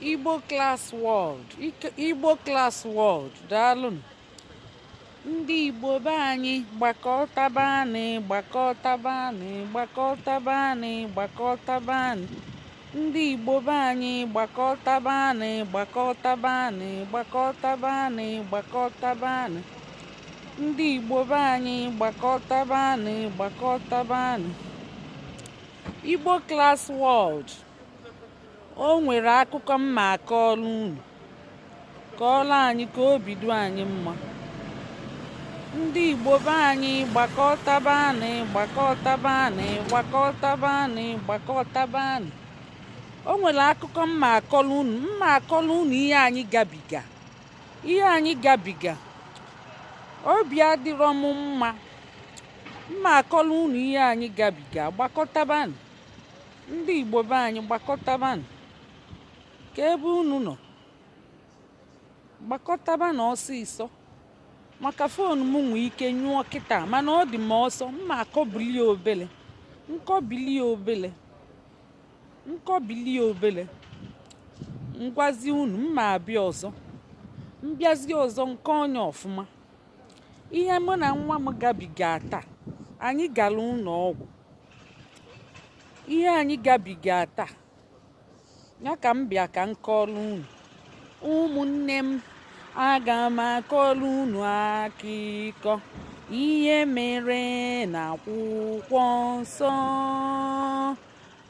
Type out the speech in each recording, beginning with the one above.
Igbo Klass World, Igbo Klass World, daalụ. Ndị Igbo be anyị gbakọtabanị, gbakọtabanị, gbakọtabanị, gbakọtabanị. Ndị Igbo be anyị gbakọtabanị, gbakọtabanị, gbakọtabanị, gbakọtabanị. Ndị Igbo be anyị gbakọtabanị, gbakọtabanị. Igbo Klass World. O nwere akụkọ mma akọọlụ unu, kọọlụ anyị ka obi dị anyị mma. Ndị Igbo be anyị gbakọtabanị, gbakọtabanị, gbakọtabanị, gbakọtabanị. O nwere akụkọ mma akọọlụ unu ihe anyị gabiga. Ihe anyị gabiga. Obi adịrọ m mma. Mma akọọlụ unu ihe anyị gabiga. Gbakọtabanị. Ndị Igbo be anyị gbakọtabanị. Ka ebe unu nọ, gbakọtabanị ọsịsọ, maka fon m nwee ike nyụọ kịta, mana ọ dị m ọsọ. Mma akọbilie obele, nkọbilie obele, nkọbilie obele. Ngwazi unu mma abịa ọzọ, mbịazi ọzọ nke onye ọfụma. Ihe mụ na nwa m gabiga taa, anyị gara ụlọ ọgwụ. Ihe anyị gabiga taa, ya ka m bịa ka m kọọlụ unu. Ụmụnne m, aga m akọọlụ unu akụkọ ihe mere n'akwụkwọ nsọ.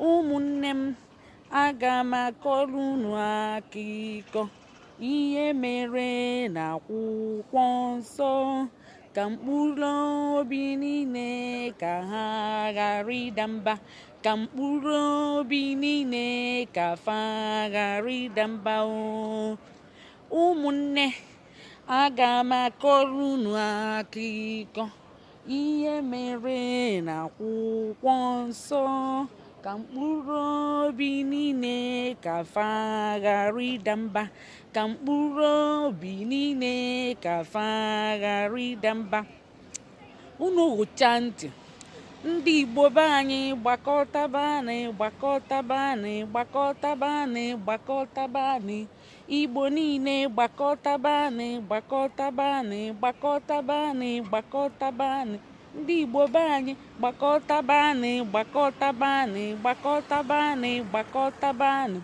Ụmụnne m, aga m akọọlụ unu akụkọ ihe mere n'akwụkwọ nsọ, ka mkpụrụ obi niile ka ha ghara ịda mba, ka mkpụrụ obi niile ka fa ghara ịda mba. Ụmụnne, aga m akọrọ unu akụkọ ihe mere n'akwụkwọ nsọ, ka mkpụrụ obi niile ka fa ghara ịda mba, ka mkpụrụ obi niile ka fa ghara ịda mba. Unu hụcha ntị. Ndị Igbo be anyị gbakọtabanị, gbakọtabanị, gbakọtabanị, gbakọtabanị. Igbo niile gbakọtabanị, gbakọtabanị, gbakọtabanị, gbakọtabanị. Ndị Igbo be anyị gbakọtabanị, gbakọtabanị, gbakọtabanị, gbakọtabanị.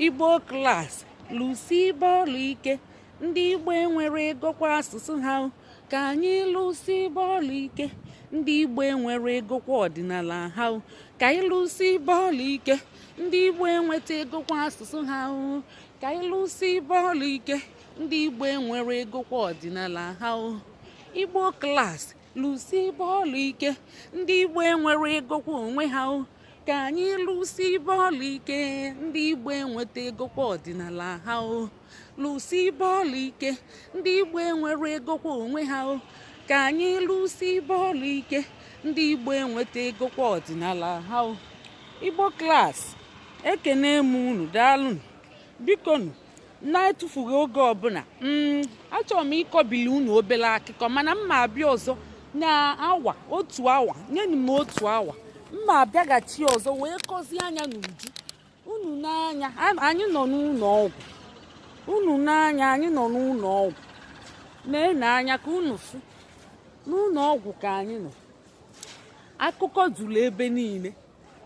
Igbo Klass lụsi bọọlụ ike. Ndị Igbo enwere egokwa asụsụ ha, ka anyị lụsi bọọlụ ike. Ndị Igbo enwere egokwa ọdịnala ha, ka anyị lụsi bọọlụ ike. Ndị Igbo enweta egokwa asụsụ ha, ka anyị lụsi bọọlụ ike. Ndị Igbo enwere egokwa ọdịnala ha. Igbo Klass lụsi bọọlụ ike. Ndị Igbo enwere egokwa onwe ha, ka anyị lụsi bọọlụ ike. Ndị Igbo enweta egokwa ọdịnala ha, lụsi bọọlụ ike. Ndị Igbo enwere egokwa onwe ha, ka anyị lụsi bọọlụ ike. Ndị Igbo enweta egokwa ọdịnala ha. Igbo Klass, ekene m unu, daalụ. Bikonu, na-etufughị oge ọbụla. Achọrọ m ịkọbili unu obere akụkọ, mana mma abịa ọzọ na otu awa. Nyenụ m otu awa. Mma abịaghachi ọzọ wee kọzie anya n'uju. Unu n'anya, anyị nọ n'ụlọ ọgwụ. Unu n'anya, anyị nọ n'ụlọ ọgwụ. Na-ene anya ka unu fụ. N'ụlọ ọgwụ ka anyị nọ. Akụkọ juru ebe niile.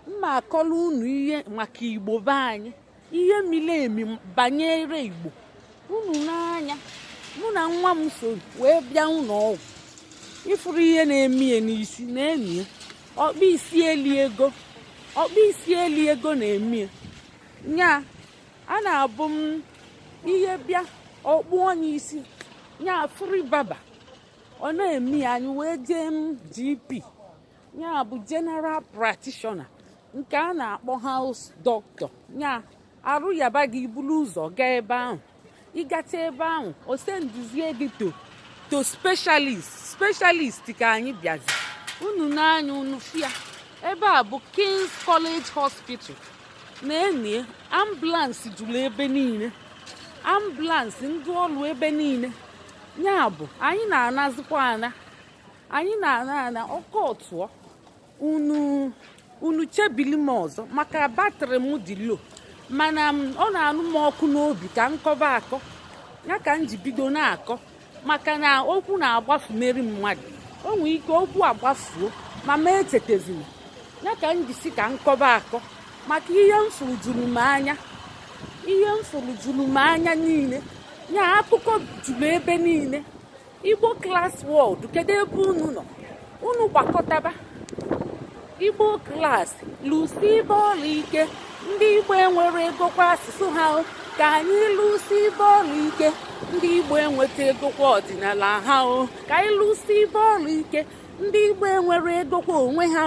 Mma akọrọ unu ihe maka Igbo be anyị, ihe miri emi banyere Igbo. Unu n'anya, mụ na nwa m so wee bịa ụlọ ọgwụ. Ifuru ihe na-emi n'isi na-enye ọkpa isi eli ego. Ọkpa isi eli ego na-emi nya. A na-abụ m ihe bịa ọkpụ onye isi nya free baba. Ọ na-emi anyị wee jee GP, nya bụ general practitioner, nke a na-akpọ house doctor. Nya arụ yaba gị buru ụzọ gaa ebe ahụ. Ịgacha ebe ahụ, o senduzie gị to specialist ka anyị bịazi. Unu n'anya unu fịa. Ebe a bụ King's College Hospital. Na-enye ambulance juru ebe niile. Ambulance ndị ọrụ ebe niile. Ya bụ anyị na-anazikwa ana. Anyị na-ana ọkọ ọtụọ. Unu chebili m ọzọ maka batrị m dị low. mana ọ na-anụ m ọkụ n'obi ka nkọba akọ ya ka m ji bido na-akọ maka na okwu na-agbafumeri mmadụ. O nwere ike okwu agbafuo ma ma echetezina ya ka m jisi ka nkọba akọ maka ihe m fụrụ juru m anya. Ihe m fụrụ juru m anya niile ya akụkọ juru ebe niile. Igbo Klass World, kedu ebe unu nọ? Unu gbakọtaba. Igbo Klass lụsi bọọlụ ike. Ndị Igbo enwere ego kwa asụsụ ha ka anyị lụsi bọọlụ ike. Ndị Igbo enweta ego kwa ọdịnala ha ka anyị lụsi bọọlụ ike. Ndị Igbo enwere ego kwa onwe ha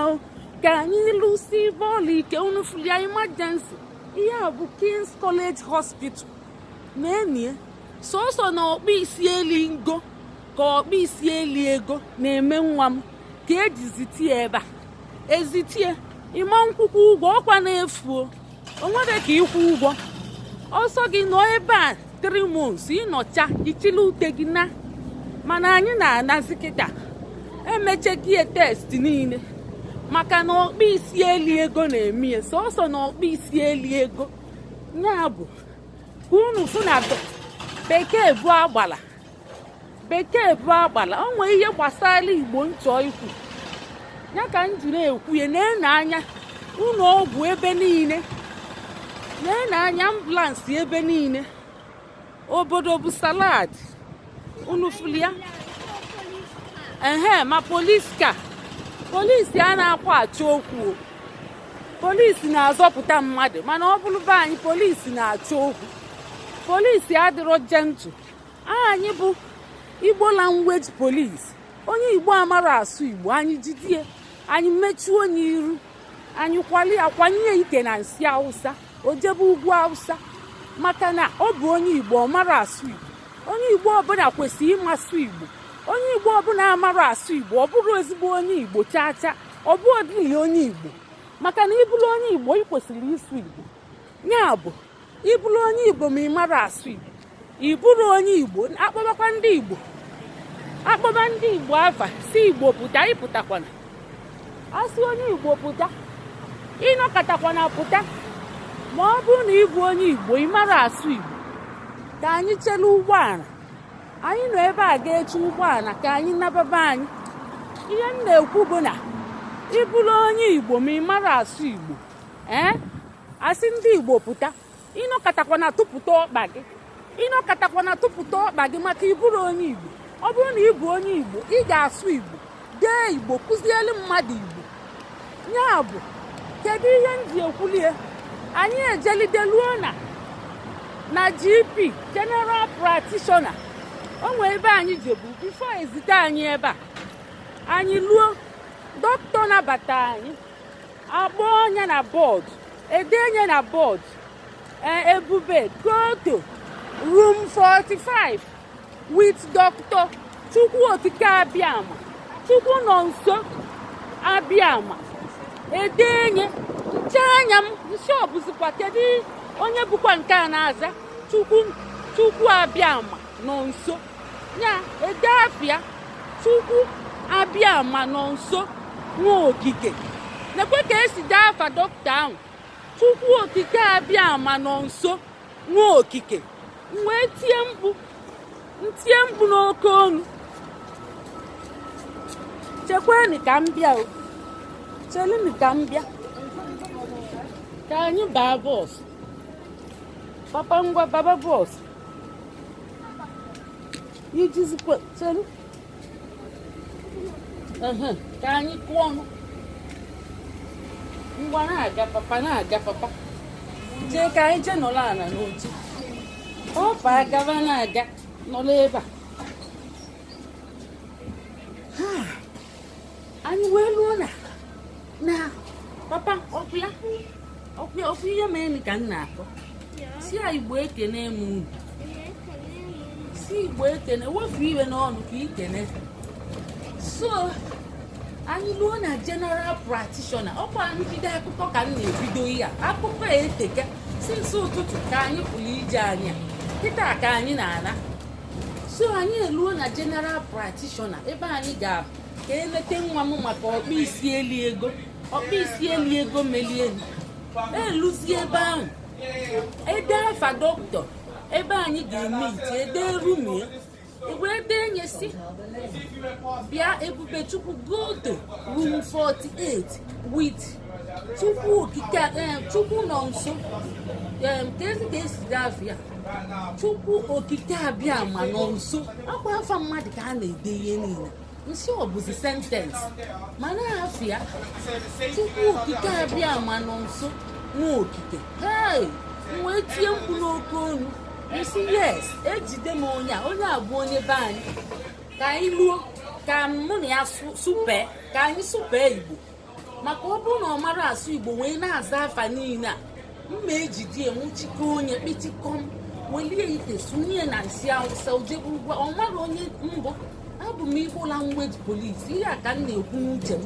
ka anyị lụsi bọọlụ ike. Unu fulia emergency. Ihe a bụ King's College Hospital na-enie sọsọ na ọkpa isi eli ngo ka ọkpa isi eli ego na-eme nwa m ka ejizitie ebe a ezitie ịma nkwụkwọ ụgwọ ọkwa na-efuo onwere ka ịkwụ ụgwọ ọsọ gị nọ ebe a 3 months ịnọcha ichili ute gị na mana anyị na-anazi kịta emechegie test niile maka na ọkpa isi eli ego na-eme ya sọsọ na ọkpa isi eli ego ya bụ ka unu fụ na bekee bụ agbala o nwee ihe gbasara Igbo nchọ ikwu ya ka m jiri ekwu ya na-ene anya unu ọgwụ ebe niile na-ene anya ambụlansị ebe niile obodo bụ salad unu fụlia ma polisi a na-akwa achọ okwu polisi na-azọpụta mmadụ mana ọ bụrụ be anyị polisi na-achọ okwu polisi adịrọ gentle. Anyị bụ Igbo language police. Onye Igbo amara asụ Igbo anyị jidie anyị mechuo onye iru anyị akwanye ike na nsị Hausa o jebe ugwu Hausa maka na ọ bụ onye Igbo ọ mara asụ Igbo. Onye Igbo ọbụla kwesịrị ịmasụ Igbo. Onye Igbo ọbụla amara asụ Igbo ọ bụrụ ezigbo onye Igbo chacha ọ bụ ọdịghị onye Igbo maka na ịbụrụ onye Igbo ị kwesịrị ịsụ Igbo. Ya bụ ịbụrụ onye Igbo ma ị mara asụ Igbo ịbụrụ onye Igbo akpọbakwa ndị Igbo akpọba ndị Igbo afa si Igbo pụta ịpụtakwana asị onye Igbo pụta ịnọkọtakwana pụta ma ọ bụrụ na ịbụ onye Igbo ị mara asụ Igbo ka anyị chele ụgbọala anyị nọ ebe a ga-eche ụgbọala ka anyị nababa anyị. Ihe m na-ekwu bụ na ịbụrụ onye Igbo ma ị mara asụ Igbo asị ndị Igbo pụta ịnọkọtakwana tụpụta ọkpa gị maka ịbụrụ onye Igbo. Ọ bụrụ na ị bụ onye Igbo ị ga-asụ Igbo dee Igbo kụzielu mmadụ Igbo. Ya bụ kedu ihe m ji ekwulie anyị ejelideluo na GP General Practitioner o nwee ebe anyị jebu bifo ezite anyị ebe a anyị luo dọkịta nabata anyị akpọ onye na bọọdụ edenye na bọọdụ Ebube go to room 45 with Dr. Chukwu Okike Abiama. Chukwu nọ nso Abiama edenye nche anya m nshọbụzikwa kedu onye bụkwa nke a na-aza Chukwu Abiama nọ nso ya ede afịa Chukwu Abiama nọ nso nwa okike nekwe ka esi dee afa dọkịta ahụ Chukwu Okike Abiama nọ nso nwa okike wee tie mkpu n'oke ọnụ chekweni ka m bịa chelini ka m bịa ka anyị baa bọs papa ngwa baba bọs ijizikwa chelu ka anyị kụọ ọnụ ngwa na-aga papa jee ka anyị jee nọrọ ala n'oche ọpa agaba na-aga nọrọ ebe a anyị wee lụọ na papa ọkụ ihe mere ka m na-akọ si Igbo ekene m unu si Igbo ekene wefu iwe n'ọnụ ka ikene so anyị lụọ na General Practitioner ọkwa nbido akụkọ ka m na-ebido ihe akụkọ eteka sinsi ụtụtụ ka anyị pụrụ ije anya kịta ka anyị na-ana so anyị eluo na General Practitioner ebe anyị ga ka elete nwa m maka ọkpa isi eli ego melie eluzie ebe ahụ ede afa dọkịta ebe anyị ga-eme ite ede rumie wee dee nye si bịa Ebubechukwu go to room 48 with Chukwu okike Chukwu nọ nso ka esi afịa Chukwu okike abịa ma nọ nso akwa afa mmadụ ka a na-ede ihe niile nsi ọ bụzi sentence mana afịa Chukwu okike abịa ma nọ nso nwa okike wee tie mkpu n'oke onu nsi yes ejide m onye a bụ onye be anyị ka anyị luo ka mụ na ya supe ka anyị supe Igbo maka ọ bụrụ na ọ mara asụ Igbo wee na-aza afa niile a mma ejide enwuchike onye kpichikọm welie ite sunye na nsị Awụsa ojebe ugwu ọ mara onye mbụ abụ m Igbo Language Police ihe a ka m na-ekwu n'uche m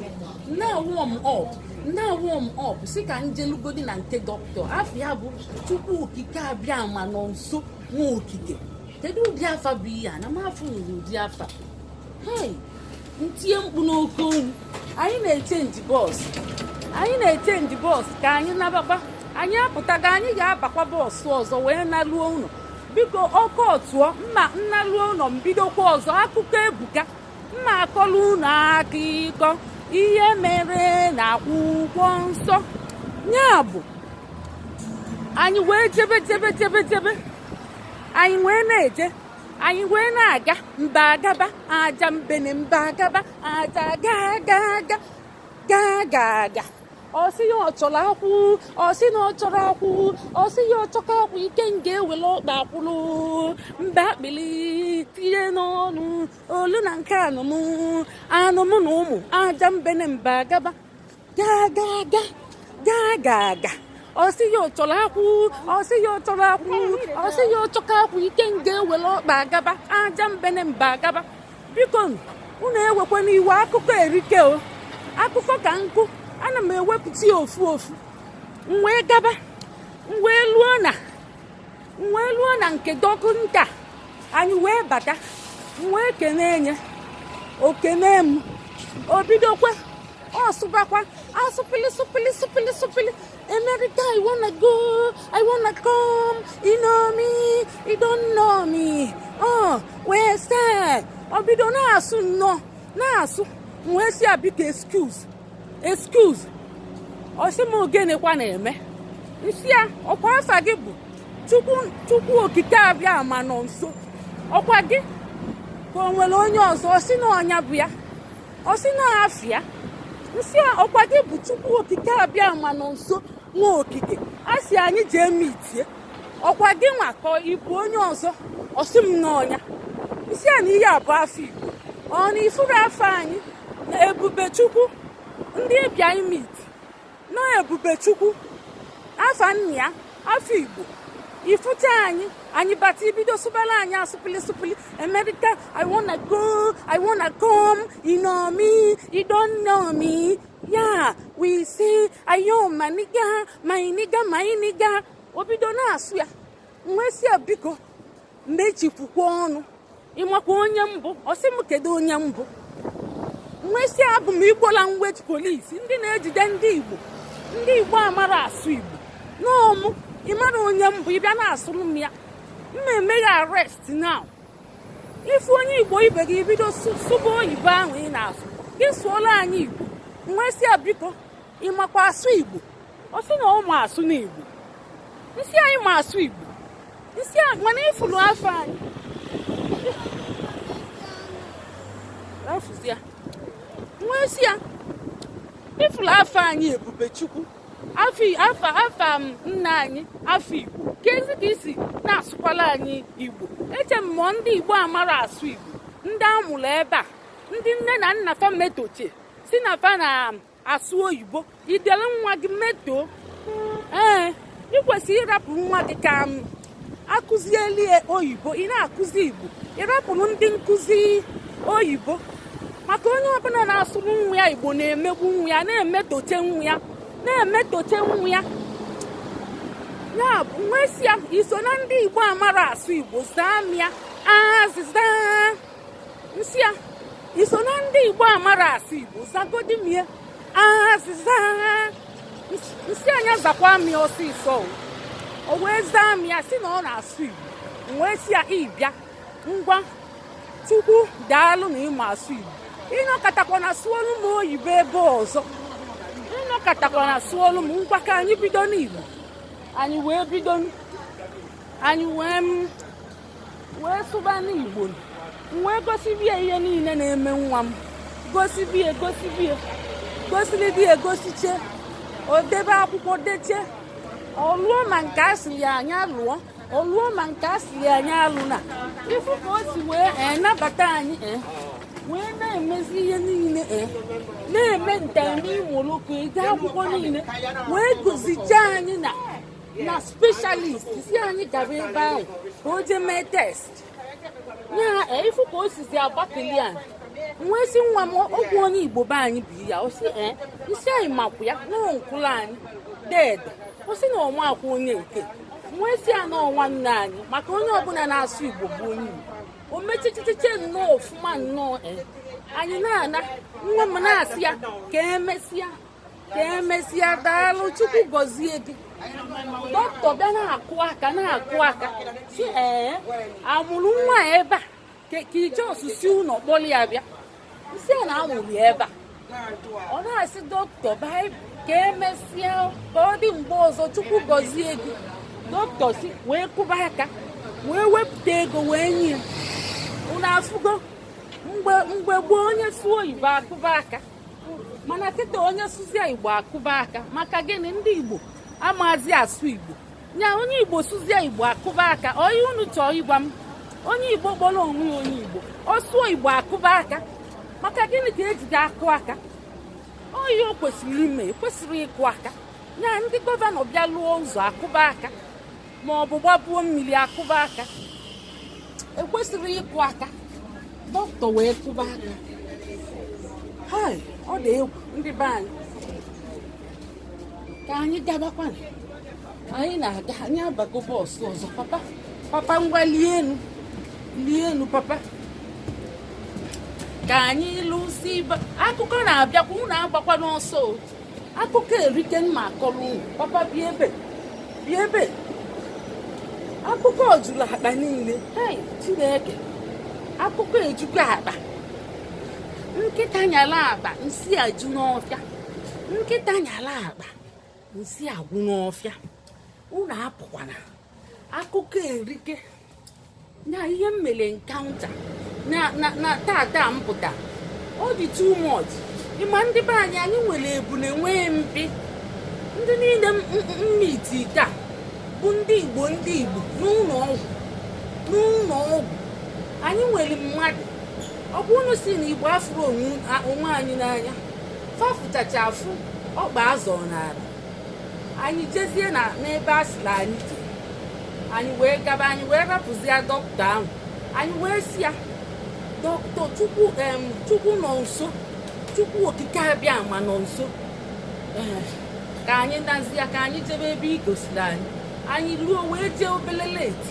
na-awọm ọp si ka njelugodi na nke dọkịta afịa bụ Chukwu okike abịa ma nọ nso nwa okike kedu ụdị afa bụ ihe a na m afọ nwere ụdị afa ntinye mkpu n'oke olu anyị na-echenji bọs ka anyị nabakwa anyị apụtaga anyị ga-abakwa bọọsụ ọzọ wee naluo ụlọ biko ọkọ ọtụọ mma nnaluo ụlọ mbidokwa ọzọ akụkọ ebuka mma akọlụ ụlọ akụkọ ihe mere na akwụkwọ nsọ ya bụ anyị wee jebe anyị wee na-eje anyị wee na-aga mba agaba aja mbene mba agaba aja ga ọsị ya ọ chọrọ akwụ ọsị na ọ chọrọ akwụ ọsị ya ọ chọkọ akwụ ike nga ewere ọkpa akwụrụ mba akpịlị tinye n'ọnụ olu na nke anụm na ụmụ aja mbene mba agaba ga ọsị ya ọ chọrọ akwụ ọsị ya ọ chọrọ akwụ ọsị ya ọ chọkọ akwụ ike nga ewere ọkpa agaba aja mbene mba agaba Bikonu unu ewekwa n'iwe akụkọ erike o akụkọ ka nkụ ana m ewepụta ya ofu wee gaba wee luo na nke dọkịta anyị wee bata wee kenenye okene m obidokwe ọsụbakwa asụpili America I wanna come you know me you don't know me wee say obido na-asụ nnọọ na-asụ wee si abika excuse ọsị m ogenekwa na-eme nsị ya ọkwa afa gị bụ Chukwu okike abịa ma nọ nso ọkwa gị ka o nwere onye ọzọ ọsị na ọnya bụ ya ọsị na afịa nsị ya ọkwa gị bụ Chukwu okike abịa ma nọ nso nwa okike a sị anyị jee mitie ọkwa gị nwa ka ịbụ onye ọzọ ọsị m na ọnya nsị ya na ihe abụ afọ Igbo ọ na ifuru afọ anyị na Ebubechukwu ndị bịa imit na Ebubechukwu afa nna ya afọ Igbo ifute anyị bata ibido sụbara anyị asụpili America I wanna go I wanna come you know me you don't know me yeah we say ayo my nigga obido na-asụ ya nwesi ya biko mechipụkwa ọnụ ịmakwa onye mbụ ọsị m kedu onye mbụ nwesi abụ m Igbo Language Police ndị na-ejide ndị Igbo amara asụ Igbo n'ọmụ ịmara onye mbụ ịbịa na-asụrụ m ya mma emeghe arrest now ifu onye Igbo ibe gị bido sụba oyibo ahụ ị na-asụ gị sụọla anyị Igbo nwesi biko ịmakwa asụ Igbo ọsị na ụmụ asụ n'Igbo nsị anyị ma asụ Igbo nsị mana ifuru afọ anyị afụzi ya nwesi ya ifuru afọ anyị Ebubechukwu afa nna anyị afọ Igbo kezi ka isi na-asụkwala anyị Igbo eche m ndị Igbo amara asụ Igbo ndị amụrụ ebe a ndị nne na nna fa metoche si na fa na-asụ oyibo idele nwa gị metoo ị kwesịrị ịrapụ nwa gị ka akụzielie oyibo ị na-akụzi Igbo ịrapụrụ ndị nkụzi oyibo maka onye ọbụla na-asụrụ nwa ya Igbo na-emegbu nwa ya na-emetoche nwa ya ya bụ nwesi ya iso na ndị Igbo amara asụ Igbo zaa m ya azịza nsị ya iso na ndị Igbo amara asụ Igbo zagodi m ya azịza nsị anya zakwa m ya ọsịsọ o wee zaa m ya si na ọ na-asụ Igbo wee si ya ịbịa ngwa Chukwu daalụ na ịma asụ Igbo ịnọkọtakwa na sụọlụ m oyibo ebe ọzọ ịnọkọtakwa na sụọlụ m ngwa ka anyị bido n'Igbo anyị wee bido anyị wee sụba n'Igbo wee gosibie ihe niile na-eme nwa m gosibie egosiche o debe akwụkwọ deche oluo ma nke a sịrị ya anya lụọ oluo ma nke a sịrị anya alụ na ifu ka o si wee nabata anyị wee na-emezi ihe niile na-eme nteme imoloko ide akwụkwọ niile wee goziche anyị na specialist si anyị gaba ebe ahụ ka o jee mee test ya ifu ka o sizi agbakeli anyị nwee si nwa m okwu onye Igbo be anyị bi ya o si isi anyị makwụ ya n'ọnkwụlụ anyị dede o si na ọnwa akwụ onye nke nwee si ya n'ọnwa nne anyị maka onye ọbụla na-asụ Igbo bụ onye Igbo o mechichiche nnọọ ọfụma nnọọ anyị na-ana nwa m na-asị ya ka emesịa daalụ Chukwu gọzie gị dọkịta bịa na-akụ aka si amụrụ nwa ebe a ka ije osisi ụlọ kpọrọ ya bịa isi a na-amụrụ ya ebe a ọ na-asị dọkịta ka emesịa ka ọ dị mgbe ọzọ Chukwu gọzie gị dọkịta si wee kụba aka wee wepụta ego wee nye ya unu afụgo mgbe gboo onye sụọ Igbo akụba aka mana kịta onye sụzie Igbo akụba aka maka gịnị ndị Igbo amazi asụ Igbo nya onye Igbo sụzie Igbo akụba aka onye unu chọọ ịgwa m onye Igbo kpọrọ onwe ya onye Igbo ọ sụọ Igbo akụba aka maka gịnị ka ejide akụ aka onye o kwesịrị ime kwesịrị ịkụ aka nya ndị gọvanọ bịa lụọ ụzọ akụba aka ma ọ bụ gbapuo mmiri akụba aka ekwesịrị ịkụ aka dọkịta wee kụba aka ọ dị egwu ndị be anyị ka anyị gabakwana anyị na-aga anyị abago bọọsụ ọzọ papa ngwa lienu papa ka anyị lụsi akụkọ na-abịakwa unu agbakwa n'ọsọ akụkọ erike mma akọrọ unu papa bịa ebe akụkọ juru akpa niile Chineke akụkọ ejukwa akpa nkịta nyala akpa nsị ajụ n'ọfịa nkịta nyala akpa nsị agwụ n'ọfịa unu apụkwana akụkọ erike na ihe mmele nkaụnta na tata mpụta ọ dị too much ịma ndị be anyị nwere ebule nwee mpi ndị niile mmiti taa bụ ndị Igbo n'ụlọ ọgwụ anyị nwere mmadụ ọ bụ unu si na Igbo afụrụ onwe anyị n'anya fafụtacha afụ ọkpa azọ n'ala anyị jezie n'ebe a sịrị anyị jee anyị wee gaba anyị wee rapụzie dọkịta ahụ anyị wee si ya dọkịta Chukwu nọ nso Chukwu okike abịa ma nọ nso ka anyị nazie ka anyị jebe ebe ị gosiri anyị ruo wee jee obele leti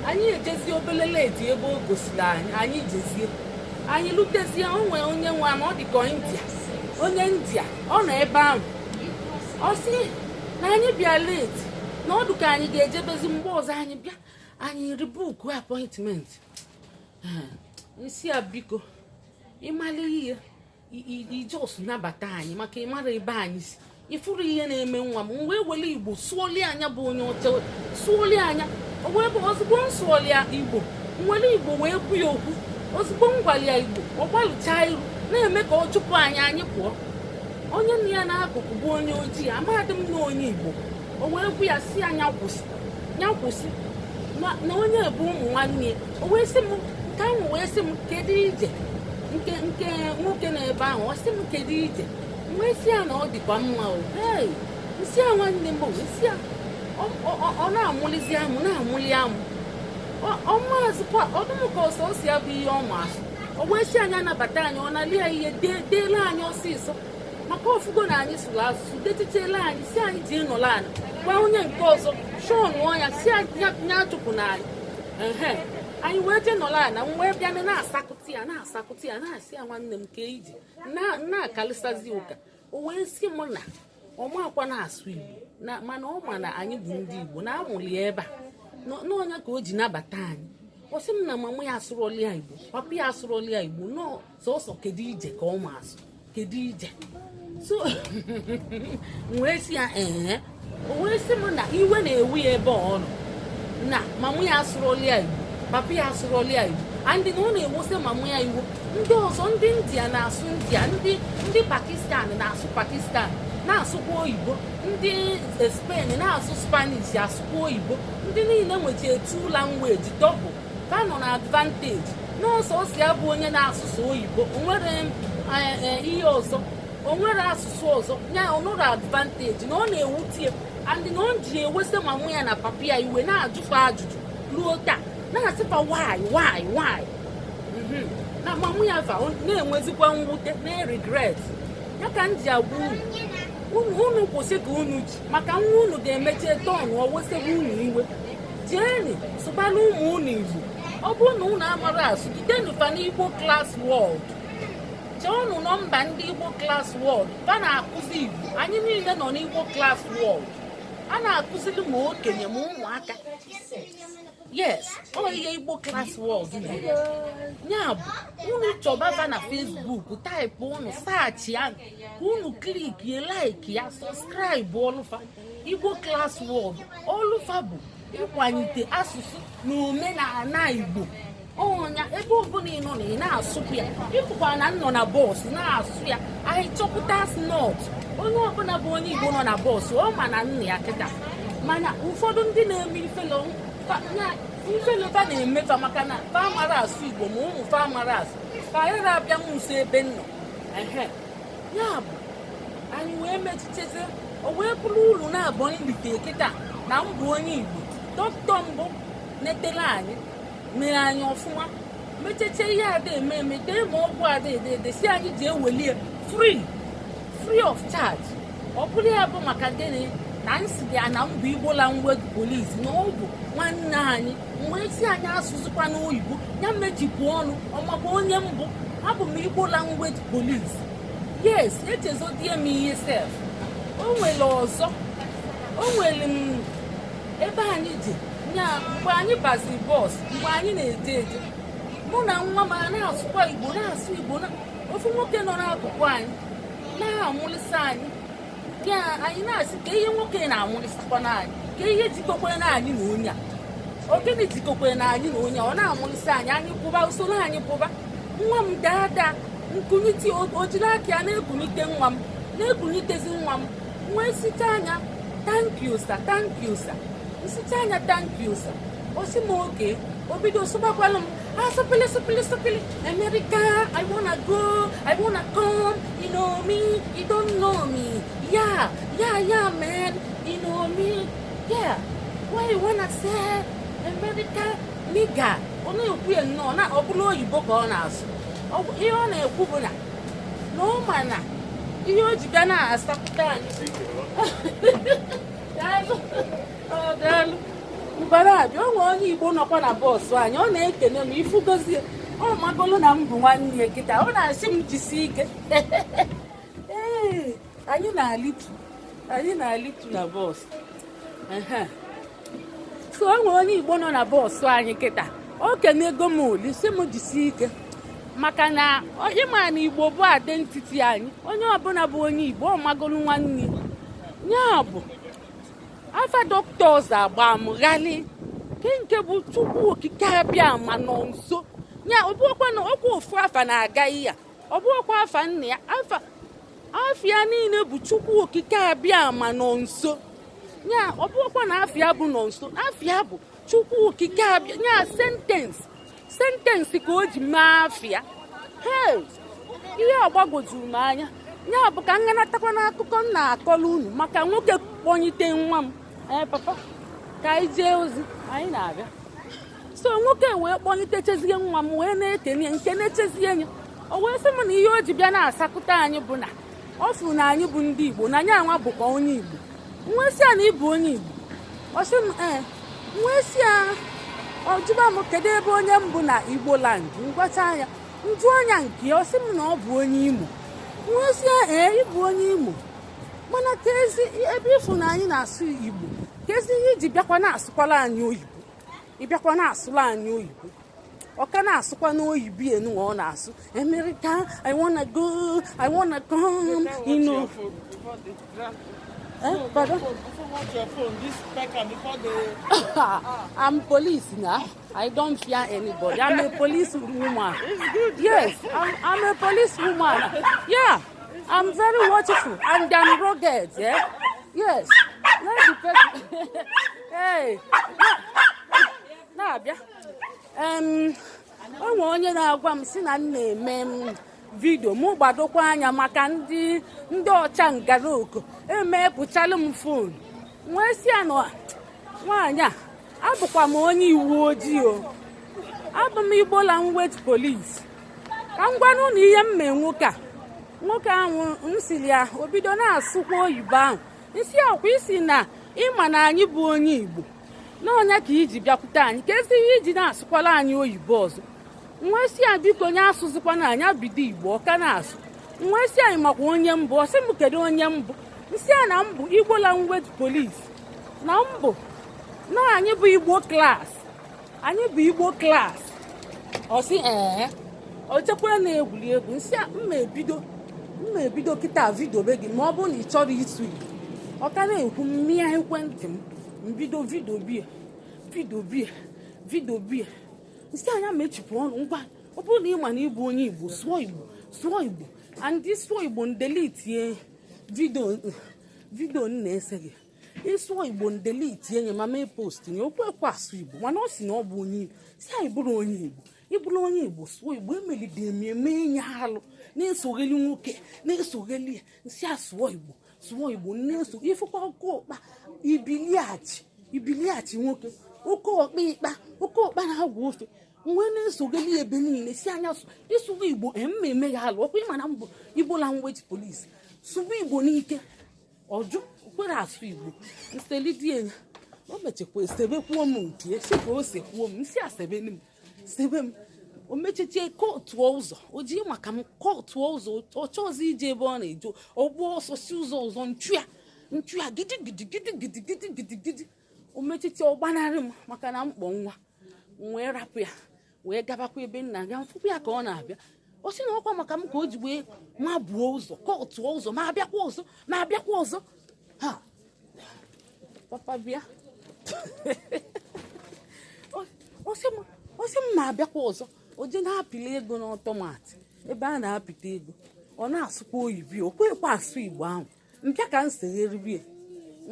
anyị ejezie obele leti ebe o gosiri anyị jezie anyị lutezie onwe onye nwe ama ọ dịka onye India ọ nọ ebe ahụ ọ sị na anyị bịa leti na ọdụ ka anyị ga-ejebezi mgbe ọzọ anyị bịa anyị ribuku apọịntment isi a biko ịmara ihe ijos nabata anyị maka ịmara ebe anyị si ifuru ihe na-eme nwa m wee were Igbo sụọli anya bụ onye ọcha sụọli anya wee bụ ozugbo m sụọlia Igbo nwere Igbo wee kwu ya okwu ozugbo m gwara ya Igbo ọ gbalụchaa iru na-eme ka ọ chụpụ anyị pụọ onye nna ya n'akụkụ bụ onye ojii amadị m na onye Igbo o wee kwu ya si anya kwụsị na onye bụ ụmụ nwanne ya o wee sị m nke ahụ wee sị m kedu ije nke nwoke na-ebe ahụ ọ sị m kedu ije wee si ya na ọ dịkwa mma nsị ya nwanne m nsị ya ọ na-amụlizi amụ na-amụli amụ ọmazịkwa ọdụm ka ọsọ si ya bụ ihe ọma o wee si anyị anabata anyị ọ na-ali ya ihe deela anyị ọsịsọ maka ofugo na anyị sụrụ asụsụ dechichela anyị si anyị ji nọrọ ala gwa onye nke ọzọ shọnụọ ya si nya achụpụ na anyị anyị wee jee nọrọ ala wee bịa na-asakụtị ya na-asị ya nwanne m ka iji na-akalịsazi ụka o wee si m na ọmakwa na-asụ Igbo mana ọ ma na anyị bụ ndị Igbo na-amụli ebe a n'ọnya ka o ji nabata anyị. Ọ sị m na mama ya asụrụla ya Igbo, papa ya asụrụla ya Igbo, nọ sọsọ kedu ije ka ọ ma asụ, kedu ije. So wee sị ya o wee sị m na iwe na-ewu ya ebe ọ nọ na mama ya asụrụla ya Igbo, papa ya asụrụla ya Igbo, andị na ọ na-ewuse mama ya iwu. Ndị ọzọ ndị India na-asụ India, ndị Pakistan na-asụ Pakistan na-asụkwa oyibo, ndị Spain na-asụ Spanish asụkwa oyibo, ndị niile nwechara two language double ka nọ na advantage. N'ọsọ o si abụ onye na-asụsụ oyibo, o nwere ihe ọzọ, o nwere asụsụ ọzọ ya, ọ nọrọ advantage na ọ na-ewutie andị na ọ ji ewese mama ya na papa ya iwe, na-ajụkwa ajụjụ ruo taa, na-asịkwa why na mama ya va na-enwezikwa mwute na regret. Ya ka m ji agwa unu kwụsị ka unu ji, maka nwa unu ga-emechi tọnụ owesebe unu iwe. Jeeni sụbala ụmụ unu Igbo. Ọ bụrụ na unu amara asụ, gidenufa n'Igbo Klass World. Chọọnụ nọmba ndị Igbo Klass World, fa na-akụzi Igbo. Anyị niile nọ n'Igbo Klass World. A na-akụziri ma okenye ma ụmụaka. Yes, ọ ihe Igbo Klass World na-eme. Ya bụ unu chọbaba na Facebook, taịpụ unu saachị ya, unu kliki like ya, sọskraịbụ ọlụfa. Igbo Klass World ọlụfa bụ ịkwalite asụsụ na omenala Igbo. Ọnya ebe ọbụla ị nọ na ị na-asụpụ ya, ịpụkwa na nọ na bọọsụ na-asụ ya, anyị chọpụta snọt. Onye ọbụla bụ onye Igbo nọ na bọọsụ ọ ma na nna ya kịta. Mana ụfọdụ ndị na-eme ifelofa na-emefa maka na fa mara asụ Igbo ma ụmụ fa mara asụ ka anyị na-abịa m nso ebe nnọ. Ya bụ anyị wee mechicheze, o wee bụrụ uru na-abụ nlite kịta na mbụ onye Igbo. Dọkịta mbụ netele anyị mere anyị ọfụma, mecheche ihe ada eme dee ma ọgwụ ada ede si anyị ji ewelie free of charge. Ọ bụrụ ya bụ maka gịnị na nsi ya na mbụ Igbo Language Police na ọ bụ nwanne anyị, mgbe isi anyị asụzụkwa n'oyibo ya mejipụ ọnụ ọmagba onye mbụ. Abụ m Igbo Language Police. Yes, echezodie m ihe sef. O nwere ọzọ, o nwere m ebe anyị ji nya mgbe anyị baziri bọs, mgbe anyị na-eje mụ na nwa m na-asụkwa Igbo, na-asụ Igbo na ofu nwoke nọ n'akụkụ anyị na-amụlịsa anyị. Ya anyị na-asị ka ihe nwoke na-amụlịsakwa na anyị, ka ihe jikọkwara na anyị na onye a, ogene jikọkwara na anyị na onye a, ọ na-amụlịsa anyị, anyị kwụba usoro anyị kwụba. Nwa m dada nkunite o jiri aka ya na-ekunite nwa m, na-ekunitezi nwa m, nwee site anya thank you sir, nsite anya thank you sir. O si m oge o bido sụbakwala m sọpịlị America, I wanna go, I wanna come, you know me, you don't know me. Yeah man, you know me. Yeah, why you wanna say America nigga? Ọ na-ekwu ya nnọọ na ọ bụrụ oyibo ka ọ na-asụ. Ihe ọ na-ekwu bụ na ọ ma na ihe o ji bịa na-asapụta anyị. Daalụ mbara abịa, o nwere onye Igbo nọkwa na bọọsụ anyị, ọ na-ekene m ifugozie ọ magolo na m bụ nwanne ya kịta, ọ na-asị m jisi ike. Ee, anyị na-alitu na bọọsụ. So o nwere onye Igbo nọ na bọọsụ anyị kịta, o kenego m oli sị m jisi ike, maka na ịma na Igbo bụ identity anyị. Onye ọbụla bụ onye Igbo ọ magolo nwanne ya. Bụ afa doctors agba m ghali nke bụ Chukwu okike abịa ma nọ nso. Ya ọ bụkwa na ọkwa ofu afa na-aga ya, ọ bụkwa afa nna ya, afịa niile bụ Chukwu okike abịa ma nọ nso. Ya ọ bụkwa na afịa bụ nọ nso, afịa bụ Chukwu okike abịa. Ya sentence ka o ji mee afịa. Ihe agbagwojuru m anya. Ya bụ ka nganatakwa n'akụkọ m na-akọrọ unu maka nwoke kpọnyite nwa m. Papa ka anyị jee ozi, anyị na-abịa. So nwoke wee kpọnyitechezie nwa m wee na-ekene nke na-echezie ya. O wee sị m na ihe o ji bịa na-asakụta anyị bụ na ọ fụrụ na anyị bụ ndị Igbo, na anyị anwa bụkwa onye Igbo. Nwesị a na ịbụ onye Igbo. Ọ sị m nwesị a ọ jụba m kedu ebe onye mbụ na Igbo land, ngwacha anya njụ anya nke ọ sị m na ọ bụ onye Imo. Nwesị ịbụ onye Imo. mana kezi ebe ifu na anyị na-asụ Igbo kezi ihe iji bịakwa na-asụkwala anyị oyibo ịbịakwa na-asụla anyị oyibo ọka na-asụkwa n'oyibo enu ọ na-asụ America I wanna go I wanna come you know pardon? What's your phone? This speaker before the I'm police now. I don't fear anybody. I'm a police woman. It's good. Yes, I'm a police woman. Yeah, I'm very watchful and I'm rugged. Yeah, yes. Let the person. Hey, na-abịa. Onwe onye na-agwa m si na m na-eme vidio mụ gbadokwa anya maka ndị ọcha ngaroko emepụchala m fon nwee si anọ nwaanyị a abụkwa m onye iwu ojii o abụ m Igbo Language Police ka m gwanụ na ihe mme nwoke ahụ nsiri ya obido na-asụkwa oyibo ahụ isi akwa isi na ịma na anyị bụ onye Igbo n'ọnya ka iji bịakwute anyị ka ezi ihe iji na-asụkwala anyị oyibo ọzọ nwa si ya biko onye asụzikwa na anya bido Igbo ọka na-asụ nwa si anyị makwa onye mbụ ọsị m kedu onye mbụ nsị a na mbụ Igbo Language Police na mbụ na anyị bụ Igbo Klass ọsị o chekwara na egwuregwu nsị a mma ebido kịta vidio be gị ma ọ bụrụ na ị chọrọ isu Igbo ọka na-ekwu mmịa ekwentị m mbido vidio bie nsị anya mechipụ ọnụ ngwa ọ bụrụ na ị ma na ịbụ onye Igbo sụọ Igbo and sụọ Igbo ndelitie vidio na-ese gị ịsụọ Igbo ndelitie nye ma mee post nye okwu asụ Igbo mana ọ si na ọ bụ onye Igbo si anyị bụrụ onye Igbo ịbụrụ onye Igbo sụọ Igbo emelide eme enye alụ na-esogheli nwoke na-esogheli nsị a sụọ Igbo na-eso ifụkwa oke ọkpa ibiliachi nwoke oke ọkpa na-agwa ofe nwe na-esogeli ebe niile si anya ịsụwa Igbo mmemme ya alụ ọkwa ịma na mbụ Igbo Language Police sụwa Igbo n'ike ọjụ kwere asụ Igbo nselidie o mechekwa esebekwuo m nke si ka o sekwuo m nsi sebe m o mechichie kọtụọ ụzọ o ji maka m kọtụọ ụzọ ọ chọọzi ije ebe ọ na-eje ọgbụ ọsọ si ụzọ nchụya gidi o mechichie ọ gbanarị m maka na mkpọ nwa wee rapụ ya wee gabakwa ebe nna ga mfụpụ ya ka ọ na-abịa ọ sị na ọkwa maka m ka o ji wee ma buo ụzọ kọtụọ ụzọ ma abịakwa ọzọ ha papa bịa ọ sị m ma abịakwa ọzọ o je na-apịla ego n'ọtọmatị ebe a na-apịta ego ọ na-asụkwa oyibo o kwekwa asụ Igbo ahụ mpịa ka m segheribie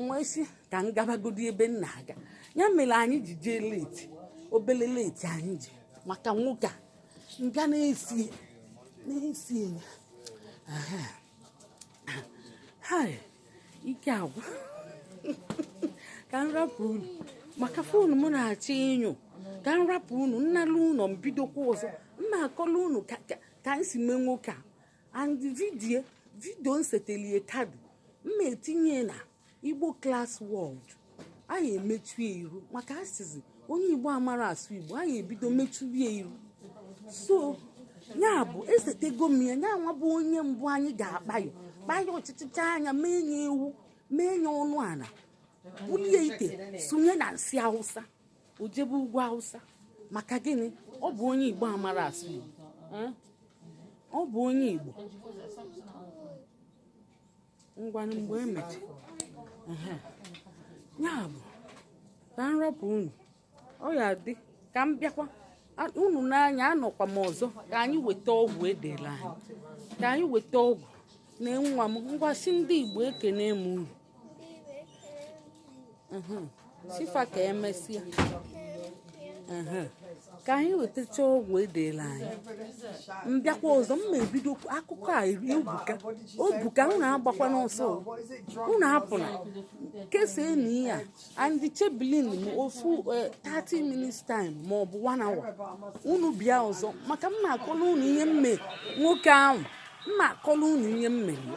nwa isi ka m gabagodi ebe m na-aga ya mere anyị ji jee leti obele leti anyị ji maka nwoke a mbịa na-esi ike agwụ ka m rapụ unu maka fonu m na-achọ ịnyụ ka m rapụ unu nnala ụlọ mbidokwa ọzọ mma akọla unu ka m si mee nwoke a and vidio nsetelie kadụ mma etinye na Igbo Klass World anyị emechu iru maka asịzi onye Igbo amara asụ Igbo anyị ebido mechubie iru so ya bụ esetego m ya nwa bụ onye mbụ anyị ga-akpa ya ọchịchịcha anya mee ya ewu mee ya ọnụ ala bulie ite sonye na nsị Hausa o jebe ugwu Hausa maka gịnị ọ bụ onye Igbo amara asụ Igbo ọ bụ onye Igbo ngwanụ mgbe emechi ya bụ ka m rapụ unu ọ ya dị ka m bịakwa unu n'anya anọkwa m ọzọ ka anyị weta ọgwụ edela anyị ka anyị weta ọgwụ na nwa m ngwasị ndị Igbo ekene m unu sifa ka emesịa ka anyị wetacha ọgwụ edela anyị mbịakwa ọzọ m na-ebido akụkọ a obuka m na-agbakwa n'ọsọ unu apụna kesaa na ihe a and chebilin m ofu 30 minutes time ma ọ bụ 1 hour unu bịa ọzọ maka m na-akọla unu ihe mme nwoke ahụ m na-akọla unu ihe mmeri